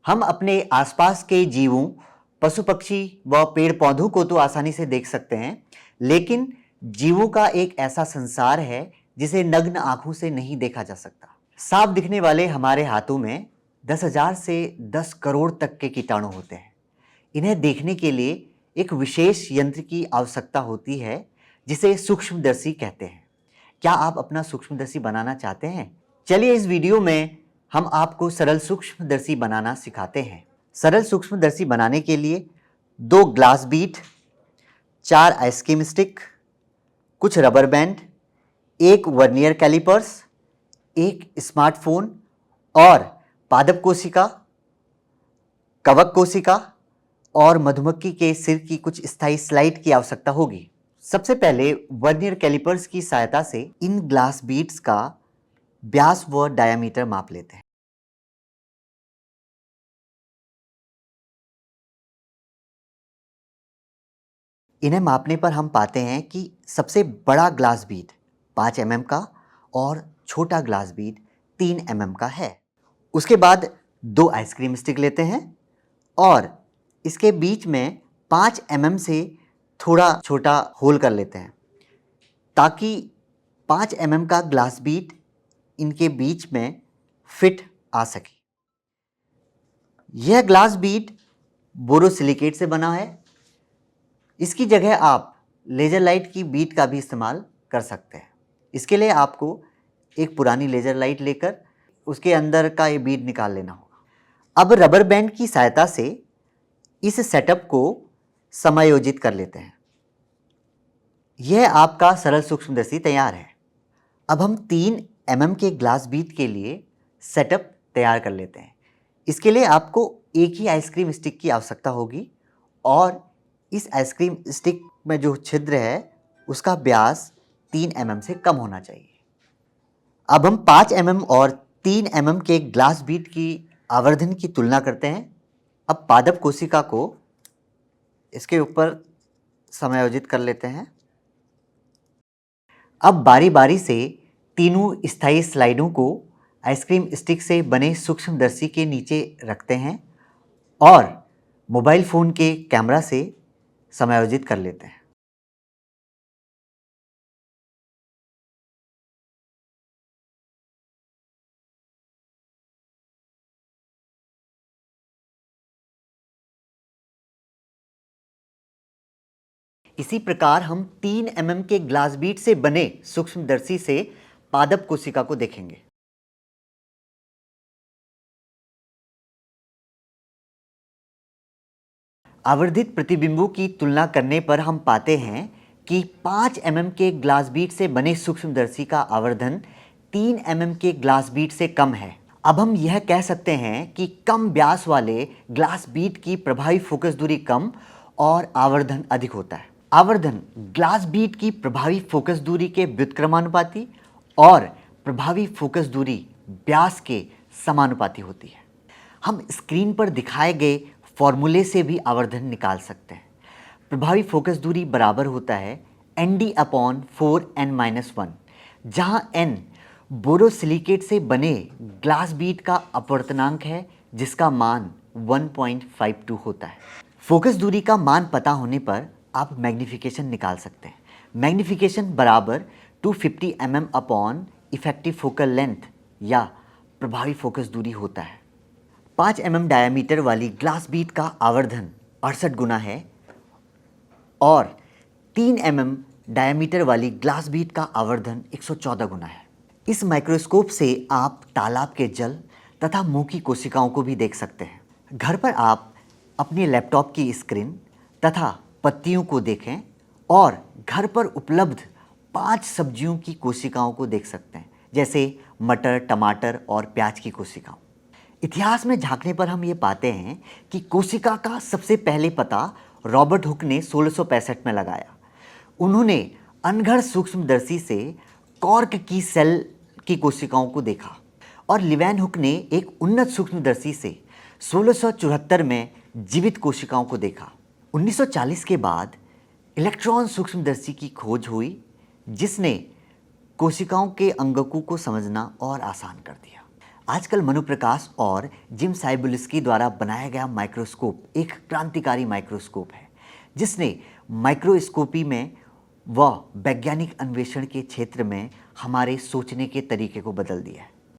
हम अपने आसपास के जीवों, पशु पक्षी व पेड़ पौधों को तो आसानी से देख सकते हैं, लेकिन जीवों का एक ऐसा संसार है जिसे नग्न आंखों से नहीं देखा जा सकता। साफ दिखने वाले हमारे हाथों में 10,000 से 10 करोड़ तक के कीटाणु होते हैं। इन्हें देखने के लिए एक विशेष यंत्र की आवश्यकता होती है जिसे सूक्ष्मदर्शी कहते हैं। क्या आप अपना सूक्ष्मदर्शी बनाना चाहते हैं? चलिए इस वीडियो में हम आपको सरल सूक्ष्मदर्शी बनाना सिखाते हैं। सरल सूक्ष्मदर्शी बनाने के लिए 2 ग्लास बीट, 4 आइसक्रीम स्टिक, कुछ rubber band, 1 vernier calipers, 1 smartphone और पादप कोशिका, कवक कोशिका और मधुमक्खी के सिर की कुछ स्थायी स्लाइड की आवश्यकता होगी। सबसे पहले वर्नियर कैलिपर्स की सहायता से इन ग्लास बीट्स का व्यास व डायामीटर माप लेते हैं। इन्हें मापने पर हम पाते हैं कि सबसे बड़ा ग्लास बीट 5 mm का और छोटा ग्लास बीट 3 mm का है। उसके बाद 2 आइसक्रीम स्टिक लेते हैं और इसके बीच में 5 mm से थोड़ा छोटा होल कर लेते हैं ताकि 5 mm का ग्लास बीट इनके बीच में फिट आ सके। यह ग्लास बीट बोरोसिलिकेट से बना है। इसकी जगह आप लेज़र लाइट की बीट का भी इस्तेमाल कर सकते हैं। इसके लिए आपको एक पुरानी लेज़र लाइट लेकर उसके अंदर का ये बीट निकाल लेना होगा। अब रबर बैंड की सहायता से इस सेटअप को समायोजित कर लेते हैं। यह आपका सरल सूक्ष्मदर्शी तैयार है। अब हम 3 mm के ग्लास बीट के लिए सेटअप तैयार कर लेते हैं। इसके लिए आपको एक ही आइसक्रीम स्टिक की आवश्यकता होगी और इस आइसक्रीम स्टिक में जो छिद्र है उसका व्यास 3 mm से कम होना चाहिए। अब हम 5 mm और 3 mm के ग्लास बीट की आवर्धन की तुलना करते हैं। अब पादप कोशिका को इसके ऊपर समायोजित कर लेते हैं। अब बारी बारी से तीनों स्थायी स्लाइडों को आइसक्रीम स्टिक से बने सूक्ष्मदर्शी के नीचे रखते हैं और मोबाइल फ़ोन के कैमरा से समायोजित कर लेते हैं। इसी प्रकार हम 3 mm के ग्लास बीट से बने सूक्ष्मदर्शी से पादप कोशिका को देखेंगे। आवर्धित प्रतिबिंबों की तुलना करने पर हम पाते हैं कि 5 mm के ग्लास बीट से बने सूक्ष्मदर्शी का आवर्धन 3 mm के ग्लास बीट से कम है। अब हम यह कह सकते हैं कि कम व्यास वाले ग्लास बीट की प्रभावी फोकस दूरी कम और आवर्धन अधिक होता है। आवर्धन ग्लास बीट की प्रभावी फोकस दूरी के व्युत्क्रमानुपाती और प्रभावी फोकस दूरी व्यास के समानुपाती होती है। हम स्क्रीन पर दिखाए गए फॉर्मूले से भी आवर्धन निकाल सकते हैं। प्रभावी फोकस दूरी बराबर होता है ND/4n-1, जहां n बोरोसिलिकेट से बने ग्लास बीट का अपवर्तनांक है जिसका मान 1.52 होता है। फोकस दूरी का मान पता होने पर आप मैग्नीफिकेशन निकाल सकते हैं। मैग्नीफिकेशन बराबर 250 mm इफेक्टिव फोकल लेंथ या प्रभावी फोकस दूरी होता है। 5 mm डायमीटर वाली ग्लास बीट का आवर्धन 68 गुना है और 3 mm डायमीटर वाली ग्लास बीट का आवर्धन 114 गुना है। इस माइक्रोस्कोप से आप तालाब के जल तथा मुंह की कोशिकाओं को भी देख सकते हैं। घर पर आप अपने लैपटॉप की स्क्रीन तथा पत्तियों को देखें और घर पर उपलब्ध 5 सब्जियों की कोशिकाओं को देख सकते हैं, जैसे मटर, टमाटर और प्याज की कोशिकाओं। इतिहास में झांकने पर हम ये पाते हैं कि कोशिका का सबसे पहले पता रॉबर्ट हुक ने 1665 में लगाया। उन्होंने अनघड़ सूक्ष्मदर्शी से कॉर्क की सेल की कोशिकाओं को देखा और लिवेन हुक ने एक उन्नत सूक्ष्मदर्शी से 1674 में जीवित कोशिकाओं को देखा। 1940 के बाद इलेक्ट्रॉन सूक्ष्मदर्शी की खोज हुई जिसने कोशिकाओं के अंगकों को समझना और आसान कर दिया। आजकल मनुप्रकाश और जिम साइबुल्स्की द्वारा बनाया गया माइक्रोस्कोप एक क्रांतिकारी माइक्रोस्कोप है जिसने माइक्रोस्कोपी में व वैज्ञानिक अन्वेषण के क्षेत्र में हमारे सोचने के तरीके को बदल दिया है।